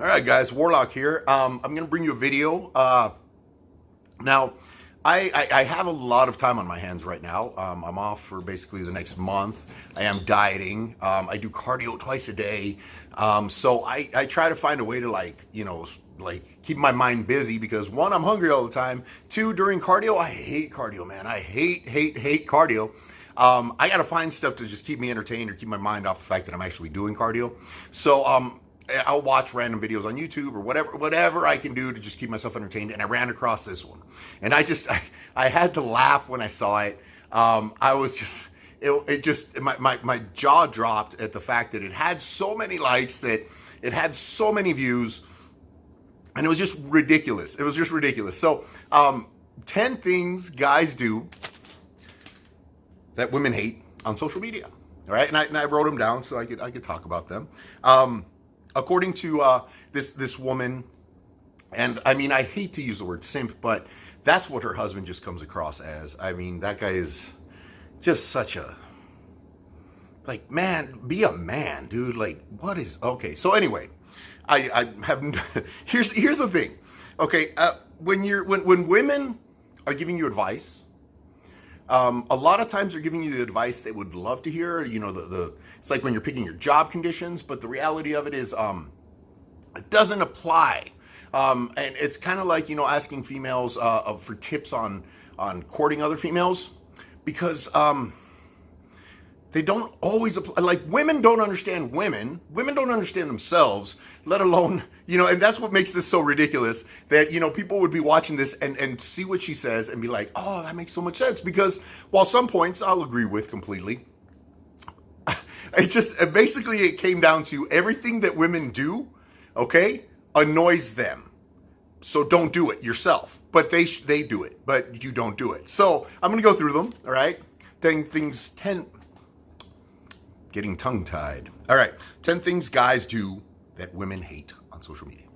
All right, guys, Warlock here. I'm going to bring you a video. Now, I have a lot of time on my hands right now. I'm off for basically the next month. I am dieting. I do cardio twice a day. So I try to find a way to keep my mind busy because one, I'm hungry all the time. Two, during cardio, I hate cardio, man. I hate cardio. I got to find stuff to just keep me entertained or keep my mind off the fact that I'm actually doing cardio. So, I'll watch random videos on YouTube or whatever I can do to just keep myself entertained. And I ran across this one, and I had to laugh when I saw it. I was just, my jaw dropped at the fact that it had so many likes, that it had so many views, and it was just ridiculous. It was just ridiculous. So, 10 things guys do that women hate on social media. All right, and I wrote them down so I could talk about them. According to this woman, and I mean, I hate to use the word simp, but that's what her husband just comes across as. I mean, that guy is just such a, like, man, be a man, dude. Like, what is, okay. So anyway, I have, here's the thing. Okay, when women are giving you advice, a lot of times they're giving you the advice they would love to hear. You know, it's like when you're picking your job conditions, but the reality of it is, it doesn't apply. And it's kind of like, asking females, for tips on courting other females, because, they don't always apply. Like, women don't understand women. Women don't understand themselves, let alone, and that's what makes this so ridiculous that, people would be watching this and see what she says and be like, oh, that makes so much sense. Because while some points I'll agree with completely, it's just, basically it came down to everything that women do, okay, annoys them. So don't do it yourself. But they do it, but you don't do it. So I'm going to go through them, all right? Getting tongue-tied. All right, 10 things guys do that women hate on social media.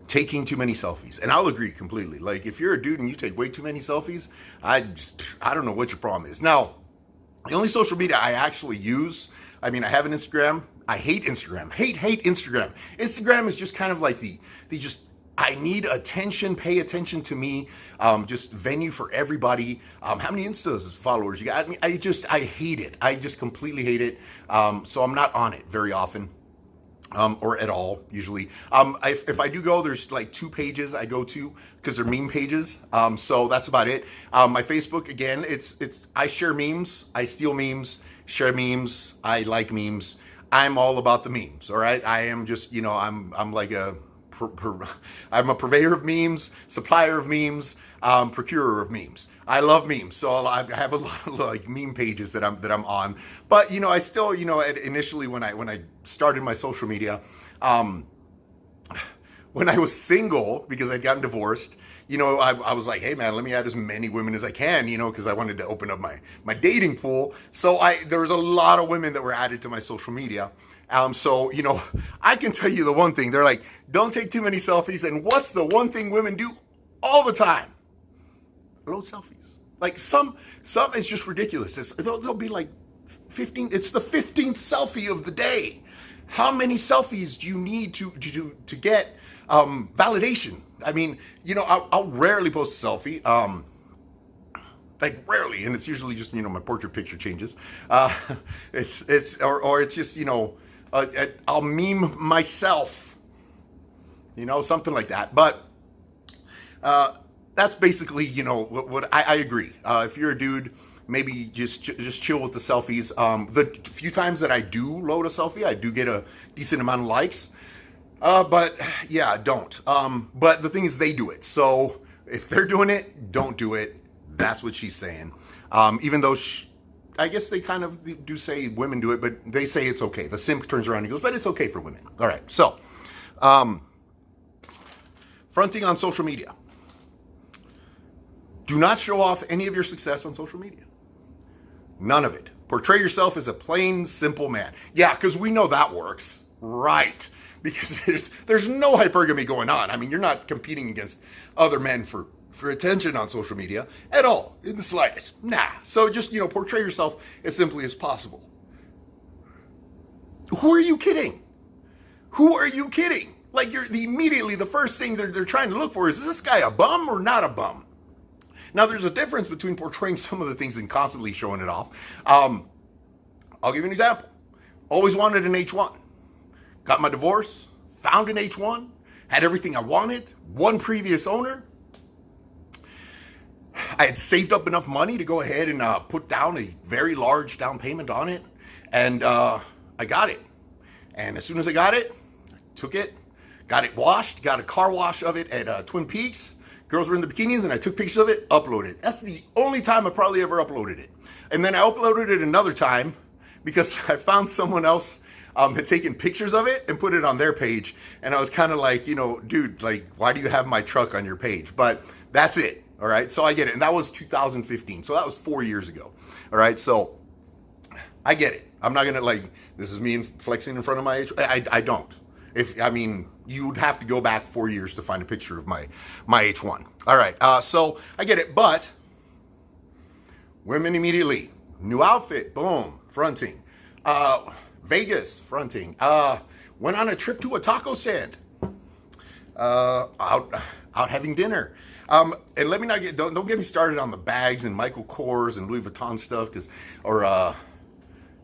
Taking too many selfies. And I'll agree completely. Like, if you're a dude and you take way too many selfies, I don't know what your problem is. Now, the only social media I actually use, I mean, I have an Instagram. I hate Instagram. Hate Instagram. Instagram is just kind of like the I need attention, pay attention to me, just venue for everybody. How many Insta followers you got? I mean, I hate it. I just completely hate it. So I'm not on it very often, or at all, usually. If I do go, there's like 2 pages I go to because they're meme pages. So that's about it. My Facebook, again, I share memes, I steal memes, share memes, I like memes. I'm all about the memes, all right? I am just, I'm like I'm a purveyor of memes, supplier of memes, procurer of memes. I love memes, so I have a lot of like meme pages that I'm on. But I still, initially when I started my social media, when I was single because I'd gotten divorced, I was like, hey man, let me add as many women as I can, because I wanted to open up my dating pool. So there was a lot of women that were added to my social media. So, I can tell you the one thing. They're like, don't take too many selfies. And what's the one thing women do all the time? Load selfies. Like some it's just ridiculous. They'll be like 15. It's the 15th selfie of the day. How many selfies do you need to get validation? I mean, I'll rarely post a selfie. Like rarely, and it's usually just my portrait picture changes. It's just I'll meme myself, something like that. But that's basically what I agree. If you're a dude, maybe just chill with the selfies. The few times that I do load a selfie, I do get a decent amount of likes. But yeah, don't. But the thing is, they do it. So if they're doing it, don't do it. That's what she's saying. Even though I guess they kind of do say women do it, but they say it's okay. The simp turns around and goes, but it's okay for women. All right. So, fronting on social media. Do not show off any of your success on social media. None of it. Portray yourself as a plain, simple man. Yeah, because we know that works. Right. Because there's no hypergamy going on. I mean, you're not competing against other men for attention on social media at all, in the slightest. Nah. So just, portray yourself as simply as possible. Who are you kidding? Who are you kidding? Like immediately the first thing they're trying to look for is this guy a bum or not a bum? Now there's a difference between portraying some of the things and constantly showing it off. I'll give you an example. Always wanted an H1. Got my divorce, found an H1, had everything I wanted, one previous owner. I had saved up enough money to go ahead and put down a very large down payment on it. And I got it. And as soon as I got it, I took it, got it washed, got a car wash of it at Twin Peaks. Girls were in the bikinis and I took pictures of it, uploaded it. That's the only time I probably ever uploaded it. And then I uploaded it another time because I found someone else had taken pictures of it and put it on their page. And I was kind of like, you know, dude, like, why do you have my truck on your page? But that's it. All right. So I get it. And that was 2015. So that was 4 years ago. All right. So I get it. I'm not going to like, this is me flexing in front of my age. I don't. You'd have to go back 4 years to find a picture of my H1. All right. So I get it. But women immediately, new outfit, boom, fronting. Vegas, fronting. Went on a trip to a taco stand. Out having dinner. And let me not don't get me started on the bags and Michael Kors and Louis Vuitton stuff,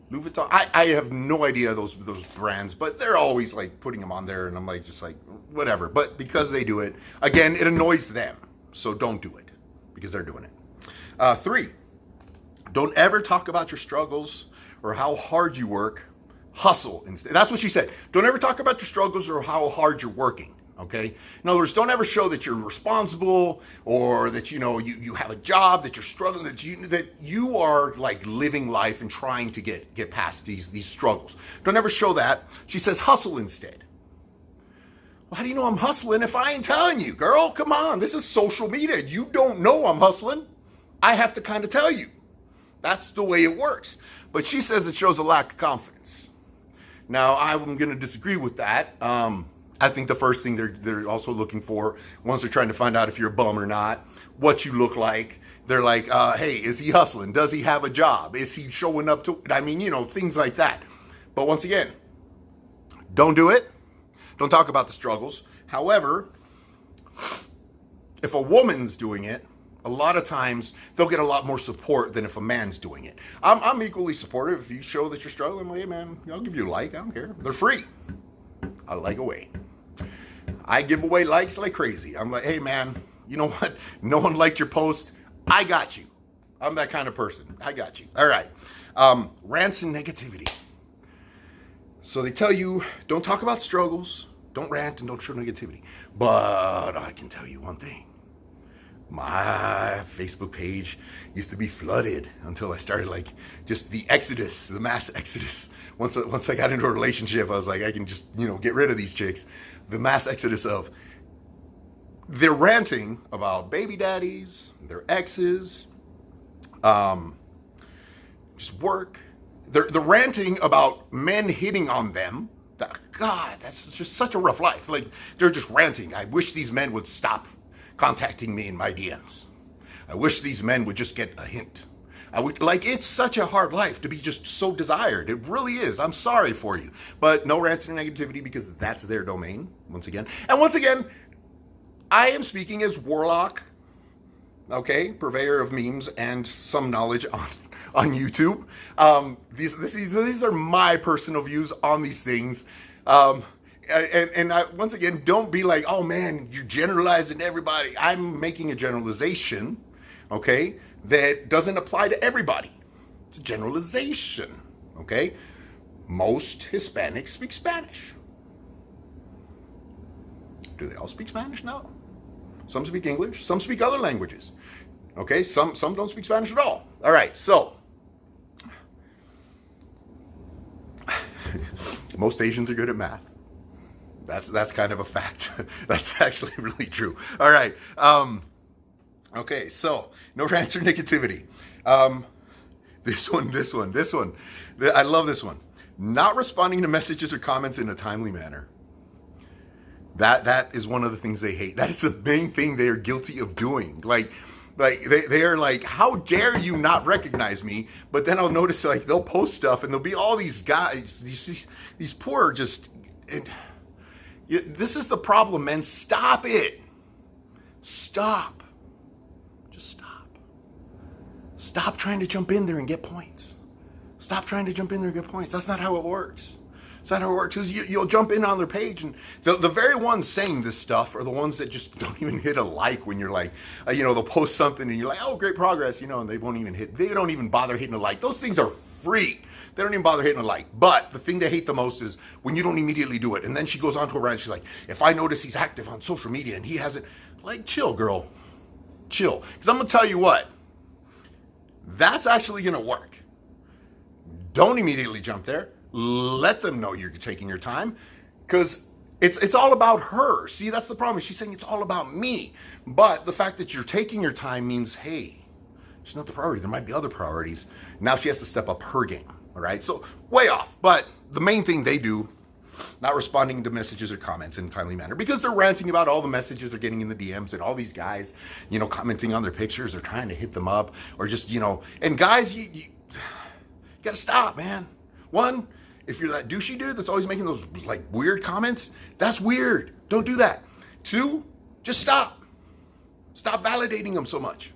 Louis Vuitton. I have no idea those brands, but they're always like putting them on there, and I'm like just like whatever. But because they do it, again, it annoys them. So don't do it because they're doing it. 3, don't ever talk about your struggles or how hard you work. Hustle instead. That's what she said. Don't ever talk about your struggles or how hard you're working. Okay. In other words, don't ever show that you're responsible or that, you know, you have a job, that you're struggling, that you are like living life and trying to get past these struggles. Don't ever show that. She says hustle instead. Well, how do you know I'm hustling if I ain't telling you, girl? Come on. This is social media. You don't know I'm hustling. I have to kind of tell you. That's the way it works. But she says it shows a lack of confidence. Now, I'm going to disagree with that. I think the first thing they're also looking for, once they're trying to find out if you're a bum or not, what you look like, they're like, hey, is he hustling? Does he have a job? Is he showing up to, things like that. But once again, don't do it. Don't talk about the struggles. However, if a woman's doing it, a lot of times they'll get a lot more support than if a man's doing it. I'm equally supportive. If you show that you're struggling, well, hey man, I'll give you a like. I don't care. They're free. I like away. I give away likes like crazy. I'm like, hey man, you know what? No one liked your post. I got you. I'm that kind of person. I got you. All right. Rants and negativity. So they tell you, don't talk about struggles, don't rant, and don't show negativity. But I can tell you one thing. My Facebook page used to be flooded until I started like just the exodus, the mass exodus. Once I got into a relationship, I was like, I can just, get rid of these chicks. The mass exodus of they're ranting about baby daddies, their exes, just work. They're ranting about men hitting on them. God, that's just such a rough life. Like they're just ranting. I wish these men would stop contacting me in my DMs. I wish these men would just get a hint. It's such a hard life to be just so desired. It really is. I'm sorry for you. But no ranting and negativity because that's their domain, once again. And once again, I am speaking as Warlock, okay, purveyor of memes and some knowledge on YouTube. These are my personal views on these things. And once again, don't be like, oh man, you're generalizing everybody. I'm making a generalization, okay, that doesn't apply to everybody. It's a generalization, okay? Most Hispanics speak Spanish. Do they all speak Spanish? No. Some speak English. Some speak other languages. Okay, some don't speak Spanish at all. All right, so most Asians are good at math. That's kind of a fact. That's actually really true. All right. Okay, so no rants or negativity. This one. I love this one. Not responding to messages or comments in a timely manner. That is one of the things they hate. That is the main thing they are guilty of doing. Like they are like, how dare you not recognize me? But then I'll notice like they'll post stuff and there'll be all these guys, these poor just. This is the problem, man. Stop it. Stop. Just stop. Stop trying to jump in there and get points. Stop trying to jump in there and get points. That's not how it works. It's not how it works. Because you'll jump in on their page, and the very ones saying this stuff are the ones that just don't even hit a like when you're like, they'll post something and you're like, oh, great progress, and they don't even bother hitting a like. Those things are free. They don't even bother hitting a like. But the thing they hate the most is when you don't immediately do it. And then she goes on to a rant. She's like, if I notice he's active on social media and he hasn't, like, chill, girl. Chill. Because I'm going to tell you what, that's actually going to work. Don't immediately jump there. Let them know you're taking your time, because it's all about her. See, that's the problem. She's saying it's all about me. But the fact that you're taking your time means, hey, she's not the priority. There might be other priorities. Now she has to step up her game. All right. So way off. But the main thing they do, not responding to messages or comments in a timely manner, because they're ranting about all the messages they're getting in the DMs and all these guys, commenting on their pictures or trying to hit them up, or just, and guys, you got to stop, man. One, if you're that douchey dude that's always making those like weird comments, that's weird. Don't do that. Two, just stop. Stop validating them so much.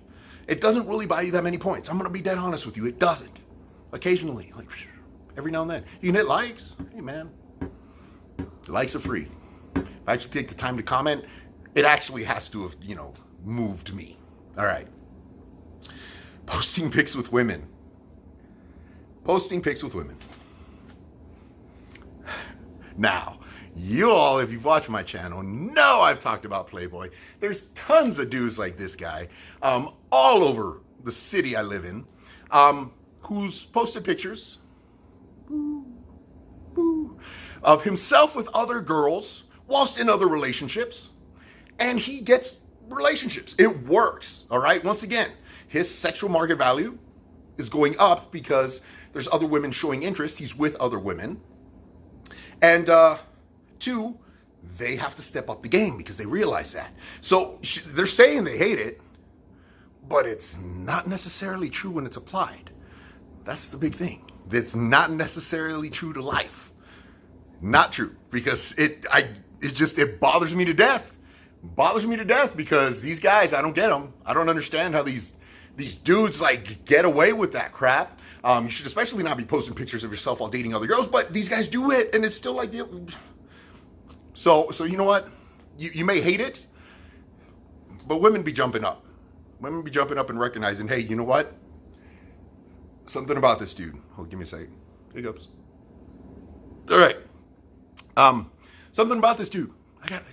It doesn't really buy you that many points. I'm going to be dead honest with you. It doesn't. Occasionally, like every now and then. You can hit likes. Hey, man. Likes are free. If I actually take the time to comment, it actually has to have, moved me. All right. Posting pics with women. Posting pics with women. Now, you all, if you've watched my channel, know I've talked about Playboy. There's tons of dudes like this guy all over the city I live in who's posted pictures of himself with other girls whilst in other relationships, and he gets relationships. It works, all right? Once again, his sexual market value is going up because there's other women showing interest. He's with other women. And two, they have to step up the game because they realize that. So they're saying they hate it, but it's not necessarily true when it's applied. That's the big thing. It's not necessarily true to life. Not true, because it bothers me to death. Bothers me to death because these guys, I don't get them. I don't understand how these dudes like get away with that crap. You should especially not be posting pictures of yourself while dating other girls, but these guys do it, and it's still like, so you know what? You may hate it, but women be jumping up. Women be jumping up and recognizing, hey, you know what? Something about this dude. Hold, give me a second. Hiccups. All right. Something about this dude.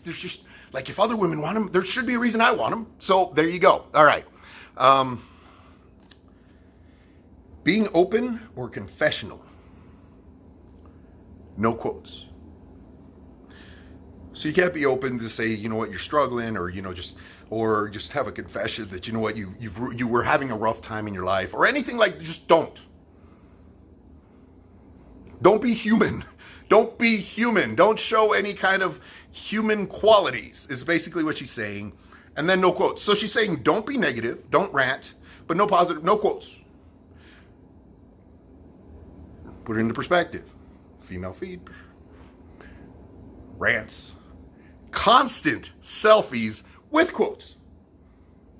There's just, like, if other women want him, there should be a reason I want him. So there you go. All right. Being open or confessional. No quotes. So you can't be open to say, you know what, you're struggling, or, just have a confession that, you know what, you were having a rough time in your life, or anything like, just don't. Don't be human. Don't be human. Don't show any kind of human qualities, is basically what she's saying. And then no quotes. So she's saying, don't be negative, don't rant, but no positive, no quotes. Put it into perspective. Female feed. Rants. Constant selfies with quotes.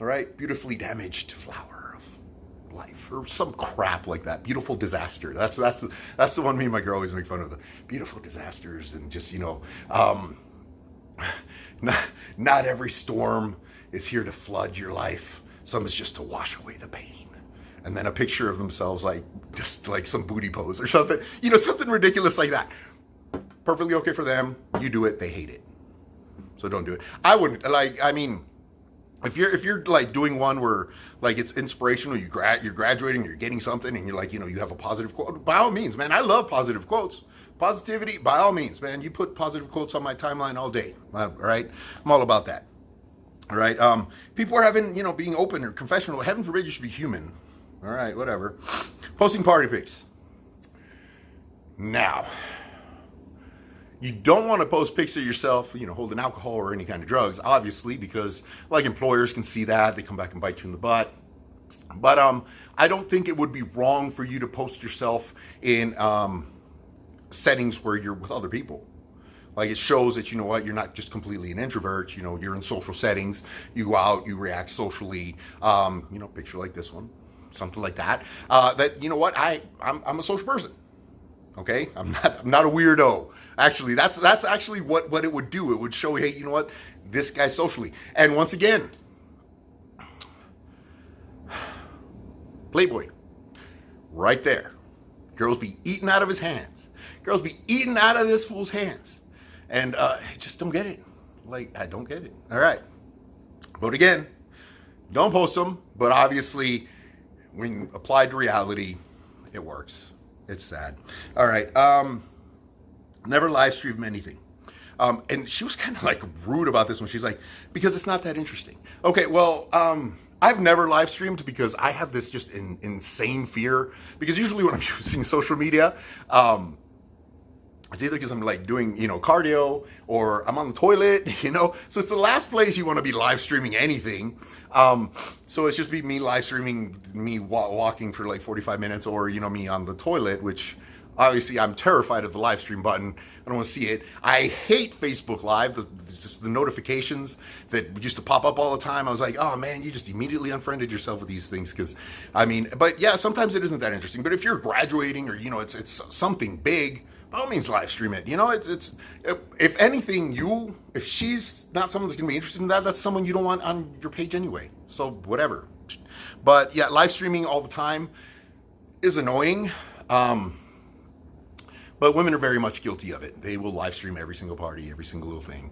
All right? Beautifully damaged flower of life, or some crap like that. Beautiful disaster. That's the one me and my girl always make fun of, the beautiful disasters, and just, not every storm is here to flood your life. Some is just to wash away the pain. And then a picture of themselves, like, just like some booty pose or something, something ridiculous like that. Perfectly okay for them. You do it, they hate it. So don't do it. I wouldn't, if you're like doing one where like it's inspirational, you're graduating, you're getting something, and you're like, you have a positive quote, by all means, man. I love positive quotes. Positivity, by all means, man. You put positive quotes on my timeline all day. All right? I'm all about that. All right? People are having, being open or confessional. Heaven forbid you should be human. All right, whatever. Posting party pics. Now, you don't want to post pics of yourself, holding alcohol or any kind of drugs, obviously, because like employers can see that. They come back and bite you in the butt. But I don't think it would be wrong for you to post yourself in settings where you're with other people. Like, it shows that, you know what, you're not just completely an introvert. You know, you're in social settings. You go out, you react socially. You know, picture like this one, something like that. That, you know what, I'm a social person. Okay, I'm not a weirdo. Actually, that's actually what it would do. It would show, hey, you know what, this guy's socially. And once again, Playboy, right there. Girls be eating out of his hands. Girls be eating out of this fool's hands. And I just don't get it. Like, I don't get it. All right. But again, don't post them. But obviously, when applied to reality, it works. It's sad. All right. Never live stream anything. And she was kind of like rude about this one. She's like, because it's not that interesting. Okay, well, I've never live streamed because I have this just insane fear. Because usually when I'm using social media, it's either because I'm like doing, you know, cardio, or I'm on the toilet, you know. So it's the last place you want to be live streaming anything. So it's just be me live streaming me walking for like 45 minutes, or, you know, me on the toilet, which obviously I'm terrified of the live stream button. I don't want to see it. I hate Facebook Live, just the notifications that used to pop up all the time. I was like, oh man, you just immediately unfriended yourself with these things. Because, I mean, but yeah, sometimes it isn't that interesting. But if you're graduating, or, you know, it's something big, by all means, live stream it. You know, it's if anything, if she's not someone that's gonna be interested in that, that's someone you don't want on your page anyway. So whatever. But yeah, live streaming all the time is annoying. But women are very much guilty of it. They will live stream every single party, every single little thing,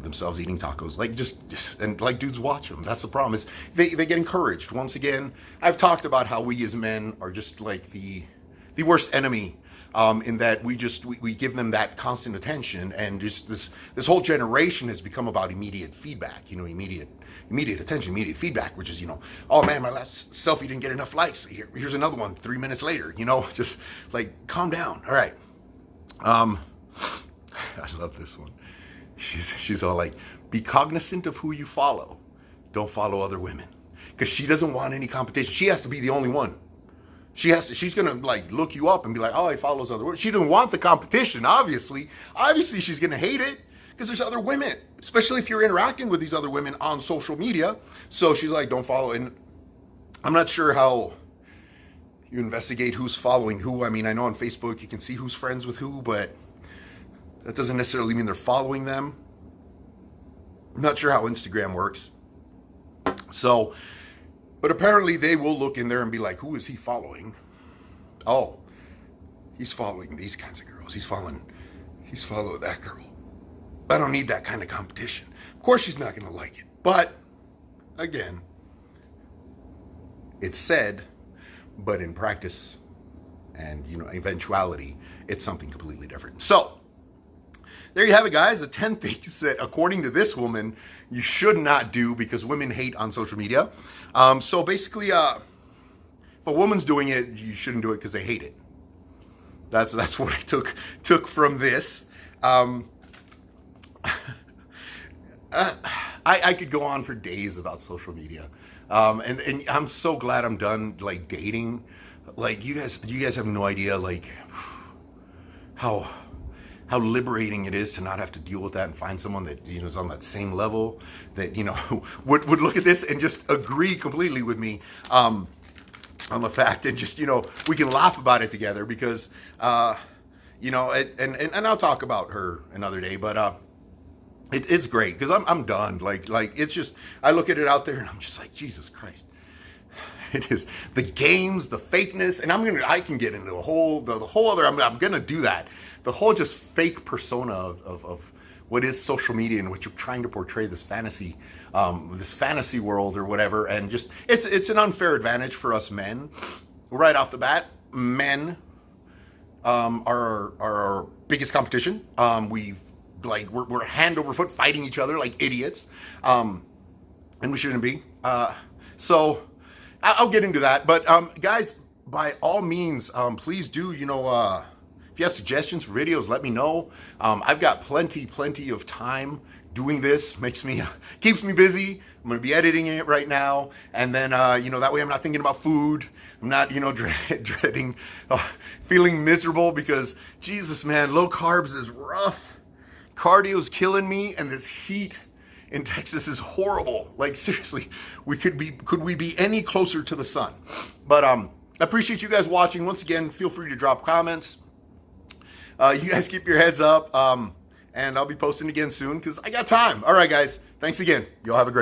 themselves eating tacos. Like, just and like, dudes watch them. That's the problem, is they get encouraged. Once again, I've talked about how we as men are just like the worst enemy. In that we give them that constant attention, and just this whole generation has become about immediate feedback, you know, immediate attention, immediate feedback, which is, you know, oh man, my last selfie didn't get enough likes. Here's another one 3 minutes later, you know, just like, calm down. All right. I love this one. She's all like, be cognizant of who you follow. Don't follow other women, because she doesn't want any competition. She has to be the only one. She's gonna like look you up and be like, oh, he follows other women. She didn't want the competition, obviously. Obviously, she's gonna hate it because there's other women, especially if you're interacting with these other women on social media. So she's like, don't follow. And I'm not sure how you investigate who's following who. I mean, I know on Facebook you can see who's friends with who, but that doesn't necessarily mean they're following them. I'm not sure how Instagram works. So, but apparently they will look in there and be like, who is he following? Oh, he's following these kinds of girls. He's following that girl. I don't need that kind of competition. Of course she's not going to like it. But, again, it's said, but in practice and, you know, eventuality, it's something completely different. So, there you have it, guys. The 10 things that, according to this woman, you should not do because women hate on social media. So basically, if a woman's doing it, you shouldn't do it because they hate it. That's what I took from this. I could go on for days about social media, and I'm so glad I'm done like dating. Like, you guys have no idea like how liberating it is to not have to deal with that and find someone that, you know, is on that same level, that, you know, would look at this and just agree completely with me on the fact, and just, you know, we can laugh about it together because, you know, and I'll talk about her another day, but it's great because I'm done. Like it's just, I look at it out there and I'm just like, Jesus Christ. It is the games, the fakeness, and I can get into the whole other. I'm gonna do that. The whole just fake persona of what is social media, and what you're trying to portray, this fantasy world or whatever, and just it's an unfair advantage for us men. Right off the bat, men are our biggest competition. We're hand over foot fighting each other like idiots, and we shouldn't be. So I'll get into that, but guys, by all means, please do, you know, if you have suggestions for videos, let me know. I've got plenty of time doing this. Keeps me busy. I'm gonna be editing it right now, and then you know, that way I'm not thinking about food. I'm not, you know, dreading, feeling miserable because, Jesus, man, low carbs is rough. Cardio's killing me, and this heat in Texas is horrible. Like, seriously, could we be any closer to the sun? But I appreciate you guys watching. Once again, feel free to drop comments. You guys keep your heads up, and I'll be posting again soon because I got time. All right, guys. Thanks again. Y'all have a great